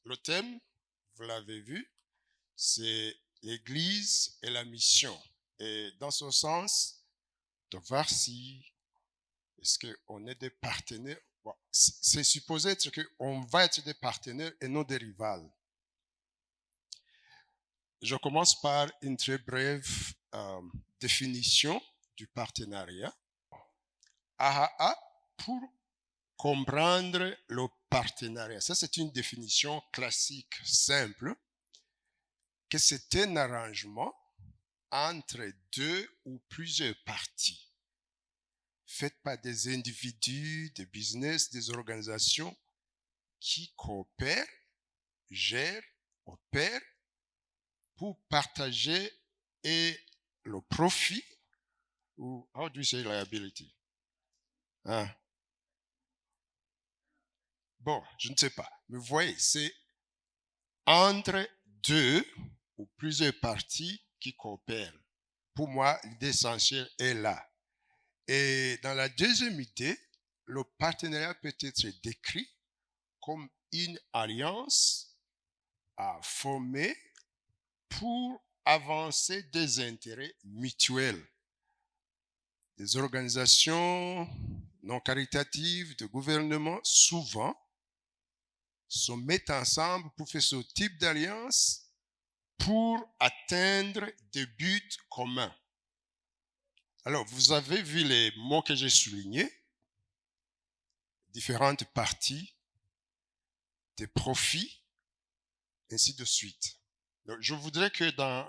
le thème, vous l'avez vu, c'est l'Église et la mission. Et dans ce sens, de voir si est-ce qu'on est des partenaires. Bon, c'est supposé être qu'on va être des partenaires et non des rivales. Je commence par une très brève définition du partenariat. AAA, pour comprendre le partenariat. Ça, c'est une définition classique, simple, que c'est un arrangement entre deux ou plusieurs parties, faites par des individus, des business, des organisations qui coopèrent, gèrent, opèrent pour partager et le profit, ou how do you say liability? Hein? Bon, je ne sais pas. Mais vous voyez, c'est entre deux ou plusieurs parties qui coopèrent. Pour moi, l'idée essentielle est là. Et dans la deuxième idée, le partenariat peut être décrit comme une alliance à former pour avancer des intérêts mutuels. Des organisations non caritatives, de gouvernement, souvent, se mettent ensemble pour faire ce type d'alliance pour atteindre des buts communs. Alors, vous avez vu les mots que j'ai soulignés, différentes parties, des profits, ainsi de suite. Donc, je voudrais que dans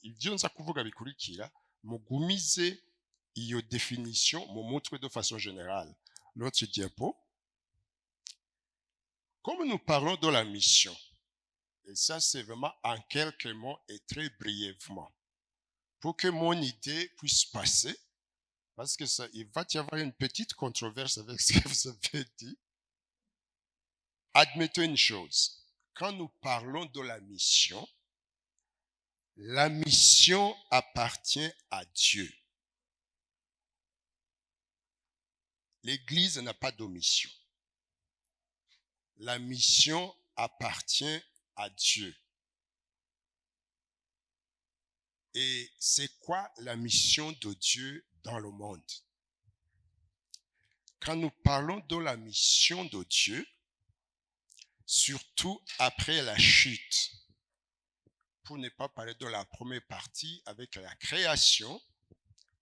ibyo nza kuvuga bikurikira mugumize iyo définition mu mutwe de façon générale. L'autre diapo. Comme nous parlons de la mission, et ça c'est vraiment en quelques mots et très brièvement, pour que mon idée puisse passer, parce que ça, il va y avoir une petite controverse avec ce que vous avez dit. Admettons une chose, quand nous parlons de la mission appartient à Dieu. L'Église n'a pas de mission. La mission appartient à Dieu. Et c'est quoi la mission de Dieu dans le monde? Quand nous parlons de la mission de Dieu, surtout après la chute, pour ne pas parler de la première partie avec la création,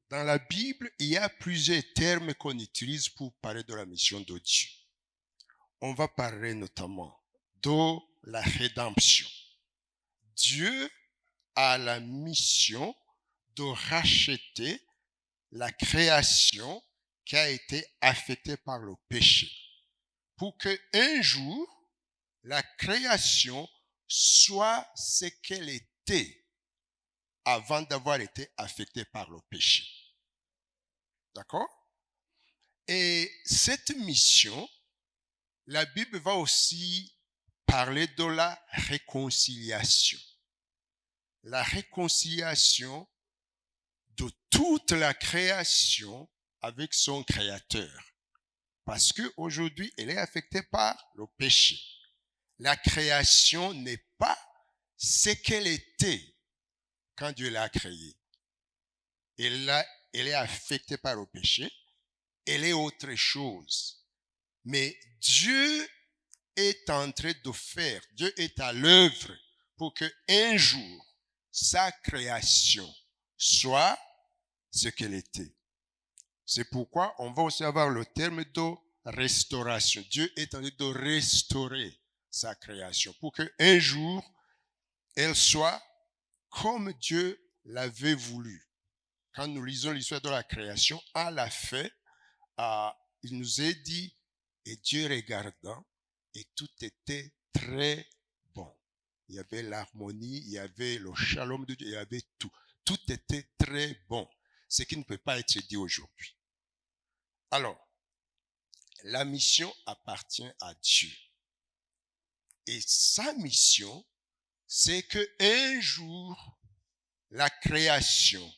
dans la Bible, il y a plusieurs termes qu'on utilise pour parler de la mission de Dieu. On va parler notamment de la rédemption. Dieu a la mission de racheter la création qui a été affectée par le péché, pour que un jour, la création soit ce qu'elle était avant d'avoir été affectée par le péché. D'accord? Et cette mission, la Bible va aussi parler de la réconciliation. La réconciliation de toute la création avec son Créateur. Parce qu'aujourd'hui, elle est affectée par le péché. La création n'est pas ce qu'elle était quand Dieu l'a créée. Elle est affectée par le péché. Elle est autre chose. Mais Dieu est en train de faire, Dieu est à l'œuvre pour qu'un jour, sa création soit ce qu'elle était. C'est pourquoi on va aussi avoir le terme de restauration. Dieu est en train de restaurer sa création pour qu'un jour, elle soit comme Dieu l'avait voulu. Quand nous lisons l'histoire de la création, à la fin, il nous est dit, et Dieu regardant, et tout était très bon. Il y avait l'harmonie, il y avait le shalom de Dieu, il y avait tout. Tout était très bon, ce qui ne peut pas être dit aujourd'hui. Alors, la mission appartient à Dieu. Et sa mission, c'est qu'un jour, la création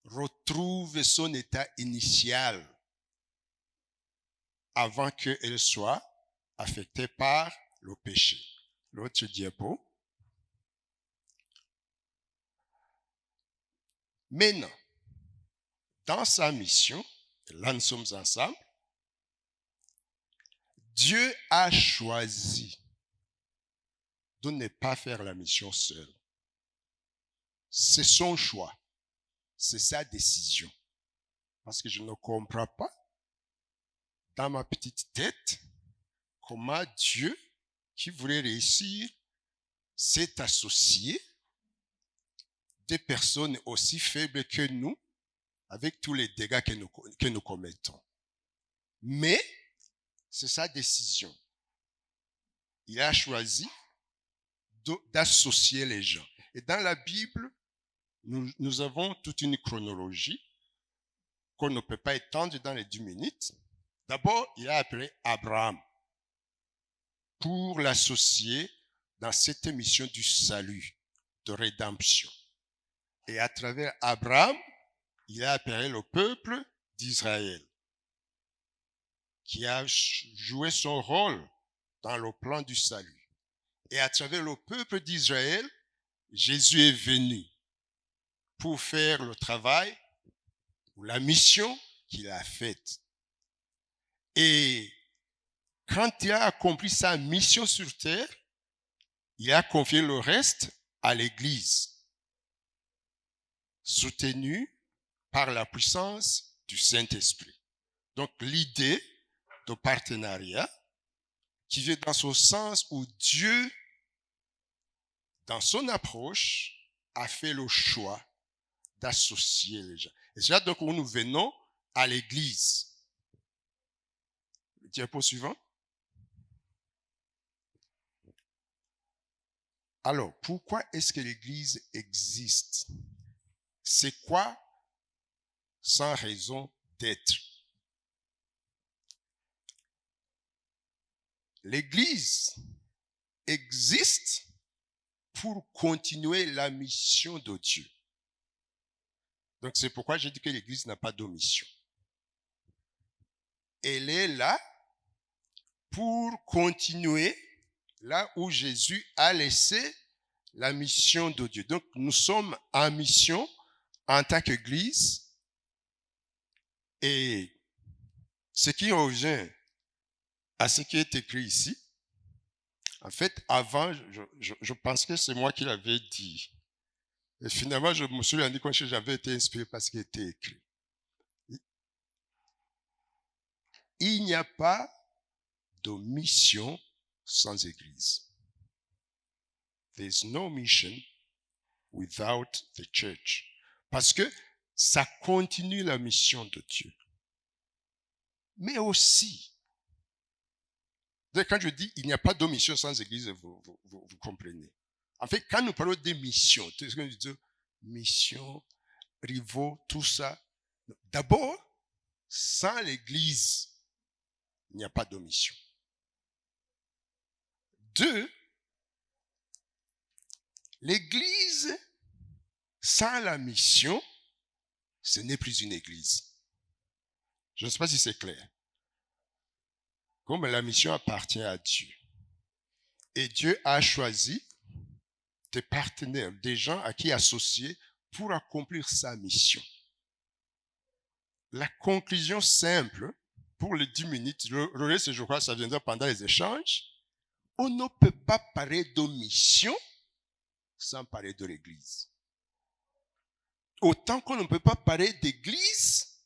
retrouve son état initial avant qu'elle soit affectée par le péché. L'autre diapo. Maintenant, dans sa mission, et là nous sommes ensemble, Dieu a choisi de ne pas faire la mission seul. C'est son choix. C'est sa décision. Parce que je ne comprends pas, dans ma petite tête, comment Dieu, qui voulait réussir, s'est associé des personnes aussi faibles que nous, avec tous les dégâts que nous commettons. Mais, c'est sa décision. Il a choisi d'associer les gens. Et dans la Bible, nous avons toute une chronologie qu'on ne peut pas étendre dans les 10 minutes. D'abord, il a appelé Abraham pour l'associer dans cette mission du salut, de rédemption. Et à travers Abraham, il a appelé le peuple d'Israël, qui a joué son rôle dans le plan du salut. Et à travers le peuple d'Israël, Jésus est venu pour faire le travail ou la mission qu'il a faite. Et quand il a accompli sa mission sur terre, il a confié le reste à l'Église, soutenue par la puissance du Saint-Esprit. Donc l'idée de partenariat qui vient dans ce sens où Dieu, dans son approche, a fait le choix d'associer les gens. Et c'est là donc où nous venons à l'Église. Le diapo suivant. Alors, pourquoi est-ce que l'Église existe? C'est quoi sa raison d'être? L'Église existe pour continuer la mission de Dieu. Donc, c'est pourquoi j'ai dit que l'Église n'a pas de mission. Elle est là pour continuer là où Jésus a laissé la mission de Dieu. Donc, nous sommes en mission en tant qu'Église. Et ce qui revient à ce qui est écrit ici, en fait, avant, je pense que c'est moi qui l'avais dit. Et finalement, je me suis rendu compte que j'avais été inspiré par ce qui était écrit. Il n'y a pas de mission sans Église. There is no mission without the church. Parce que ça continue la mission de Dieu. Mais aussi, quand je dis il n'y a pas de mission sans Église, vous comprenez. En fait, quand nous parlons des missions, tout ce que je dis, mission, rivaux, tout ça, d'abord, sans l'Église, il n'y a pas de mission. Deux, l'Église, sans la mission, ce n'est plus une Église. Je ne sais pas si c'est clair. Comme la mission appartient à Dieu. Et Dieu a choisi des partenaires, des gens à qui associer pour accomplir sa mission. La conclusion simple, pour les 10 minutes, le reste, je crois, ça viendra pendant les échanges. On ne peut pas parler de mission sans parler de l'Église. Autant qu'on ne peut pas parler d'Église,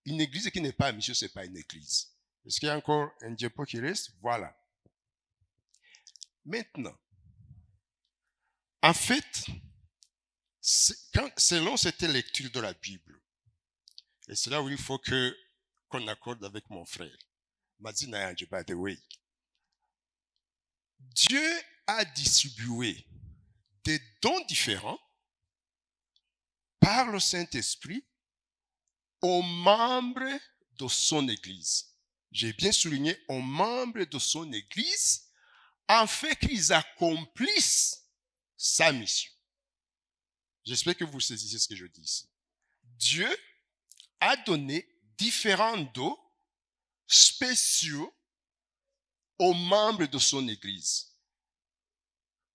une Église qui n'est pas à mission, ce n'est pas une Église. Est-ce qu'il y a encore un diapo qui reste? Voilà. Maintenant, en fait, selon cette lecture de la Bible, et c'est là où il faut qu'on accorde avec mon frère, Madi Nayanje, by the way, Dieu a distribué des dons différents par le Saint-Esprit aux membres de son Église. J'ai bien souligné aux membres de son Église, afin qu'ils accomplissent sa mission. J'espère que vous saisissez ce que je dis ici. Dieu a donné différents dons spéciaux aux membres de son Église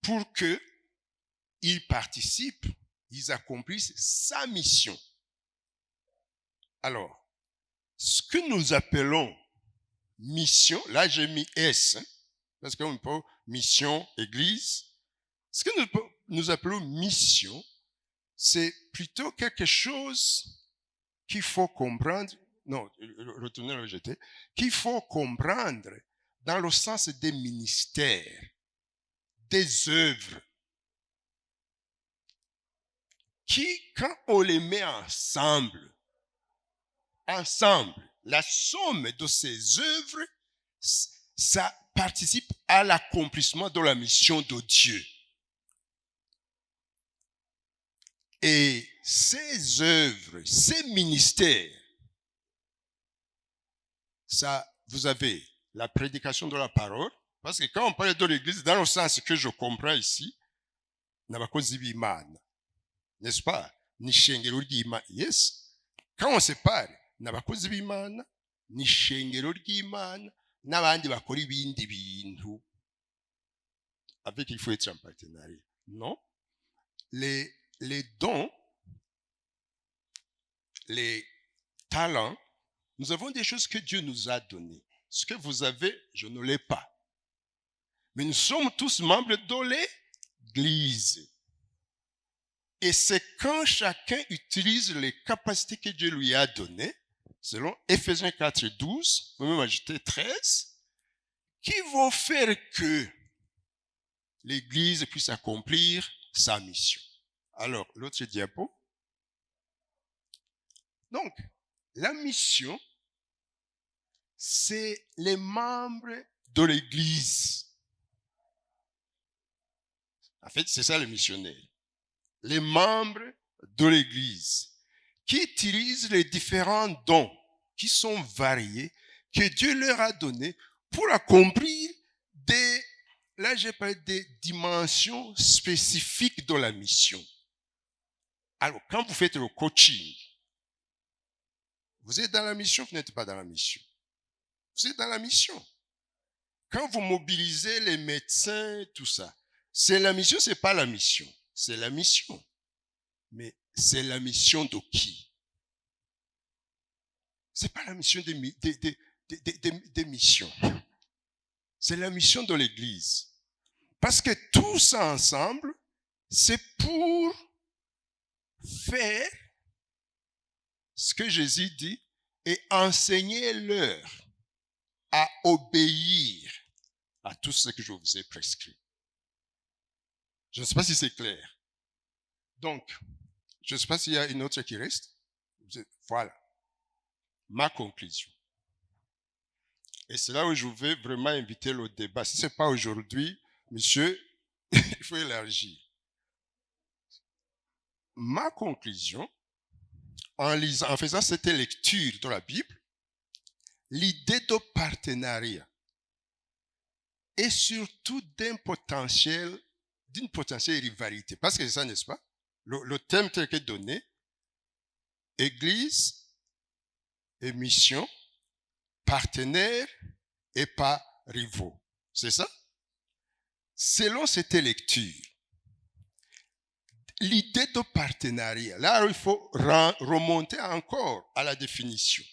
pour qu'ils participent, ils accomplissent sa mission. Alors, ce que nous appelons mission, là j'ai mis S, parce qu'on peut mission, Église. Ce que nous appelons mission, c'est plutôt quelque chose qu'il faut comprendre, non, retournez le jeter, qu'il faut comprendre dans le sens des ministères, des œuvres, qui, quand on les met ensemble, la somme de ces œuvres, ça participe à l'accomplissement de la mission de Dieu. Et ces œuvres, ces ministères, ça, vous avez la prédication de la parole, parce que quand on parle de l'église, dans le sens que je comprends ici, n'abakozi b'Imana, n'est-ce pas? N'ishengero ry'Imana. Yes. Quand on se parle, n'abakozi b'Imana, n'ishengero ry'Imana, n'abandi bakora ibindi bintu. Avec il faut être en partenariat. Non? Les dons, les talents, nous avons des choses que Dieu nous a données. Ce que vous avez, je ne l'ai pas. Mais nous sommes tous membres de l'Église. Et c'est quand chacun utilise les capacités que Dieu lui a données, selon Ephésiens 4, 12, vous même ajouter 13, qui vont faire que l'Église puisse accomplir sa mission. Alors, l'autre diapo. Donc, la mission, c'est les membres de l'Église. En fait, c'est ça le missionnaire. Les membres de l'Église qui utilisent les différents dons qui sont variés, que Dieu leur a donnés pour accomplir là j'ai parlé des dimensions spécifiques de la mission. Alors, quand vous faites le coaching, vous êtes dans la mission, vous n'êtes pas dans la mission. Vous êtes dans la mission. Quand vous mobilisez les médecins, tout ça, c'est la mission, c'est pas la mission. C'est la mission. Mais c'est la mission de qui? C'est pas la mission des missions. C'est la mission de l'Église. Parce que tout ça ensemble, c'est pour faire ce que Jésus dit et enseigner-leur à obéir à tout ce que je vous ai prescrit. Je ne sais pas si c'est clair. Donc, je ne sais pas s'il y a une autre qui reste. Voilà. Ma conclusion. Et c'est là où je vais vraiment inviter le débat. Si ce n'est pas aujourd'hui, monsieur, il faut élargir. Ma conclusion, en faisant cette lecture de la Bible, l'idée de partenariat et surtout d'une potentielle rivalité. Parce que c'est ça, n'est-ce pas? Le thème tel que donné, Église et mission, partenaires et pas rivaux. C'est ça? Selon cette lecture, l'idée de partenariat, là il faut remonter encore à la définition.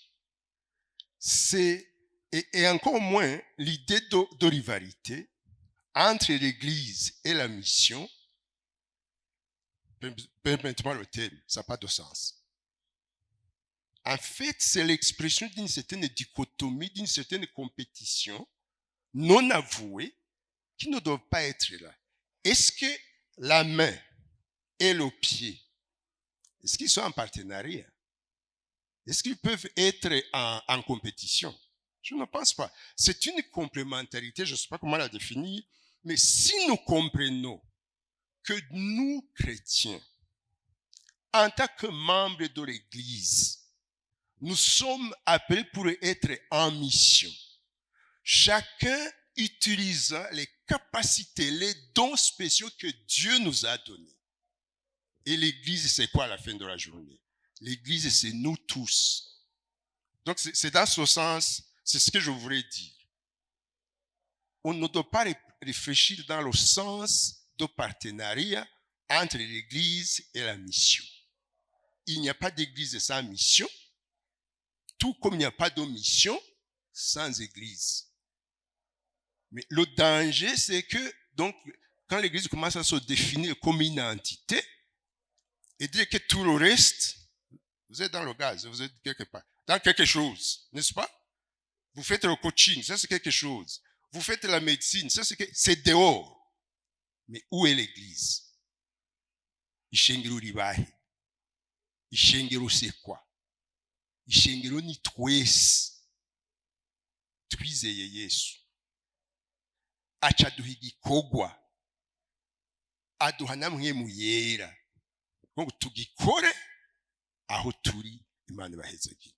Et encore moins l'idée de rivalité entre l'Église et la mission. Permettez-moi le terme, ça n'a pas de sens. En fait, c'est l'expression d'une certaine dichotomie, d'une certaine compétition non avouée qui ne doit pas être là. Est-ce que la main et le pied, est-ce qu'ils sont en partenariat? Est-ce qu'ils peuvent être en compétition? Je ne pense pas. C'est une complémentarité, je ne sais pas comment la définir, mais si nous comprenons que nous, chrétiens, en tant que membres de l'Église, nous sommes appelés pour être en mission. Chacun utilisant les capacités, les dons spéciaux que Dieu nous a donnés. Et l'Église, c'est quoi à la fin de la journée? L'Église, c'est nous tous. Donc, c'est dans ce sens, c'est ce que je voulais dire. on ne doit pas réfléchir dans le sens de partenariat entre l'Église et la mission. Il n'y a pas d'Église sans mission, tout comme il n'y a pas de mission sans Église. Mais le danger, c'est que, donc, quand l'Église commence à se définir comme une entité, et dire que tout le reste, vous êtes dans le gaz, vous êtes quelque part, dans quelque chose, n'est-ce pas? Vous faites le coaching, ça c'est quelque chose. Vous faites la médecine, ça c'est dehors. Mais où est l'Église? Ishengero ribahe. Ishengero c'est quoi? Ishengero ni twese. Twizeye Yesu. Acha duha igikorwa. Aduha namwe mu yera. Ngo tugikore aho turi, Imana ibahezagire.